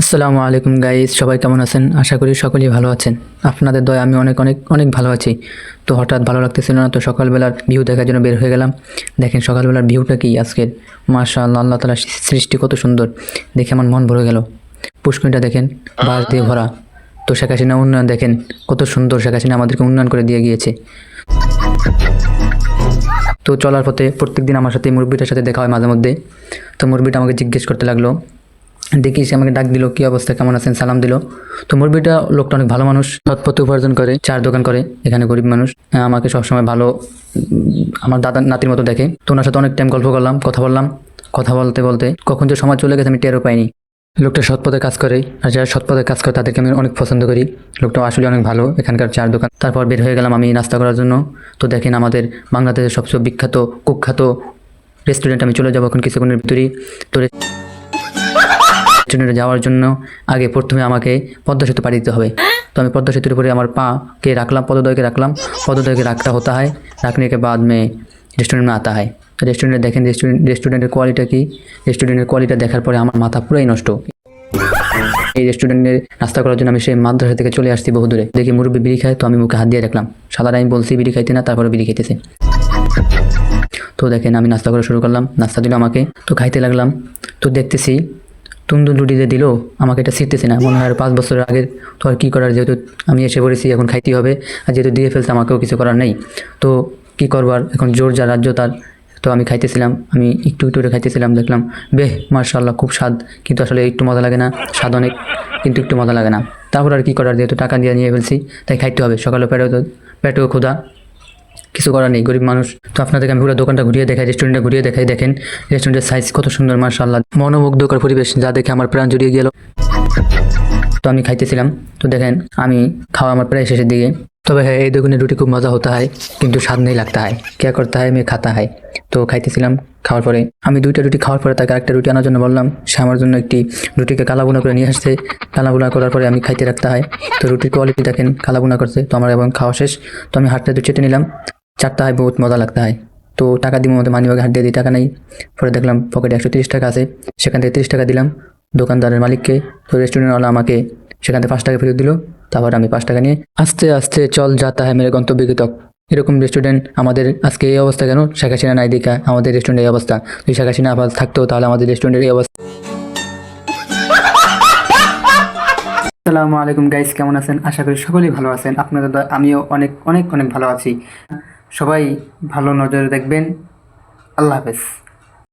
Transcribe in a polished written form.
আসসালামু আলাইকুম গাইস, সবাই কেমন আছেন? আশা করি সকলেই ভালো আছেন। আপনাদের দয় আমি অনেক অনেক অনেক ভালো আছি। তো হঠাৎ ভালো লাগতেছিল না, তো সকালবেলার ভিউ দেখার জন্য বের হয়ে গেলাম। দেখেন সকালবেলার ভিউটা কি আজকের, মাশাআল্লাহ, আল্লাহ তাআলার সৃষ্টি কত সুন্দর, দেখে আমার মন ভরে গেল। পুষ্করিণীটা দেখেন বাঁশ দিয়ে ভরা। তো শেখ হাসিনা উন্নয়ন দেখেন কত সুন্দর, শেখ হাসিনা আমাদেরকে উন্নয়ন করে দিয়ে গিয়েছে। তো চলার পথে প্রত্যেকদিন আমার সাথে মুরব্বিটার সাথে দেখা হয় মাঝে মধ্যে। তো মুরব্বিটা আমাকে জিজ্ঞেস করতে লাগলো, দেখি সে আমাকে ডাক দিল, কি অবস্থা, কেমন আছেন, সালাম দিল। তো মুরব্বিটা লোকটা অনেক ভালো মানুষ, সৎ পথে উপার্জন করে, চার দোকান করে, এখানে গরিব মানুষ। আমাকে সবসময় ভালো, আমার দাদা নাতির মতো দেখে। তো ওনার সাথে অনেক টাইম গল্প করলাম, কথা বললাম। কথা বলতে বলতে কখন যে সময় চলে গেছে আমি টেরও পাইনি। লোকটা সৎ পথে কাজ করে, আর যারা সৎ পথে কাজ করে তাদেরকে আমি অনেক পছন্দ করি। লোকটা আসলে অনেক ভালো, এখানকার চার দোকান। তারপর বের হয়ে গেলাম আমি নাস্তা করার জন্য। তো দেখেন আমাদের বাংলাদেশের সবচেয়ে বিখ্যাত কুখ্যাত রেস্টুরেন্ট আমি চলে যাবো এখন কিছুক্ষণের ভিতরেই। তো রেস্টুরেন্টে যাওয়ার জন্য আগে প্রথমে আমাকে পদ্মা সেতু পাড়ি দিতে হবে। তো আমি পদ্মা সেতুর উপরে আমার पाके রাখলাম, পদদ্বয়কে রাখলাম। পদদ্বয়কে রাখা होता है, रखने के बाद में रेस्टोरेंट में आता है। তো রেস্টুরেন্টে দেখেন রেস্টুরেন্টের কোয়ালিটি কি। রেস্টুরেন্টের কোয়ালিটি দেখার পরে আমার মাথা পুরাই নষ্ট। এই রেস্টুরেন্টে নাস্তা করার জন্য আমি সেই মাদ্রাসা থেকে চলে আসছি বহু দূরে। দেখি মুরব্বি বিড়ি খায়, তো আমি মুখে হাত দিয়ে রাখলাম। সাদার আমি বলছি বিড়ি খাইতে না, তারপরে বিড়ি খাইতেছে। তো দেখেন আমি নাস্তা করা শুরু করলাম, নাস্তা দিল আমাকে, তো খাইতে লাগলাম। তো দেখতেছি তুন্দুর রুটি যে দিল আমাকে, এটা শিখতেছি না, মনে হয় আর 5 বছরের আগের। তো আর কী করার, যেহেতু আমি এসে পড়েছি এখন খাইতেই হবে, আর যেহেতু দিয়ে ফেলতে আমাকেও কিছু করার নেই। তো কী করবার, এখন জোর যা রাজ্য তার। তো আমি খাইতেছিলাম, আমি একটু একটু করে খাইতেছিলাম, দেখলাম বেহ মাশাআল্লাহ খুব স্বাদ, কিন্তু আসলে একটু মজা লাগে না, স্বাদ অনেক কিন্তু একটু মজা লাগে না। তারপর আর কী করার, যেহেতু টাকা দিয়ে নিয়ে ফেলছি তাই খাইতে হবে। সকালে পেটেও ক্ষুধা, কিছু করার নেই, গরিব মানুষ। তো আপনাদেরকে আমি পুরো দোকানটা ঘুরিয়ে দেখাই, রেস্টুরেন্টটা ঘুরিয়ে দেখাই। দেখেন রেস্টুরেন্টের সাইজ কত সুন্দর, মাশাআল্লাহ, মনোমুগ্ধকর পরিবেশ, যা দেখে আমার প্রাণ জুড়িয়ে গেল। তো আমি খাইতেছিলাম, তো দেখেন আমি খাওয়া আমার প্রায় শেষের দিকে। তবে হ্যাঁ, এই দোকানের রুটি খুব মজা হতা হয়, কিন্তু স্বাদ নেই লাগতা হয়, কে করতে হয় মেয়ে খাতা হয়। তো খাইতেছিলাম, খাওয়ার পরে আমি 2টা রুটি খাওয়ার পরে তাকে আরেকটা রুটি আনার জন্য বললাম। সে আমার জন্য একটি রুটিকে কালাবোনা করে নিয়ে আসছে। কালাবোনা করার পরে আমি খাইতে রাখতে হয়। তো রুটির কোয়ালিটি দেখেন, কালাবোনা করছে। তো আমার এবং খাওয়া শেষ, তো আমি হাতটা চেটে নিলাম। চারটা হয়, বহুত মজা লাগতে হয়। তো টাকা দিব মধ্যে মানি ব্যাগে হাত দিয়ে দিই, টাকা নেই। পরে দেখলাম পকেটে 130 টাকা আছে, সেখান থেকে 30 টাকা দিলাম দোকানদারের মালিককে। তো রেস্টুরেন্টওয়ালা আমাকে সেখান থেকে 5 টাকা ফেরত দিল। তারপর আমি 5 টাকা নিয়ে আস্তে আস্তে চল যাতা হয় মেরে গন্তব্যে তক। এরকম রেস্টুরেন্ট আমাদের আজকে এই অবস্থা কেন? শেখ হাসিনা নাই দেখা আমাদের রেস্টুরেন্টের এই অবস্থা। যদি শেখ হাসিনা আবার থাকতো তাহলে আমাদের রেস্টুরেন্টের এই অবস্থা। আসসালামু আলাইকুম গাইস, কেমন আছেন? আশা করি সকলেই ভালো আছেন। আপনাদের আমিও অনেক অনেক অনেক ভালো আছি। সবাই ভালো নজরে দেখবেন। আল্লাহ হাফেজ।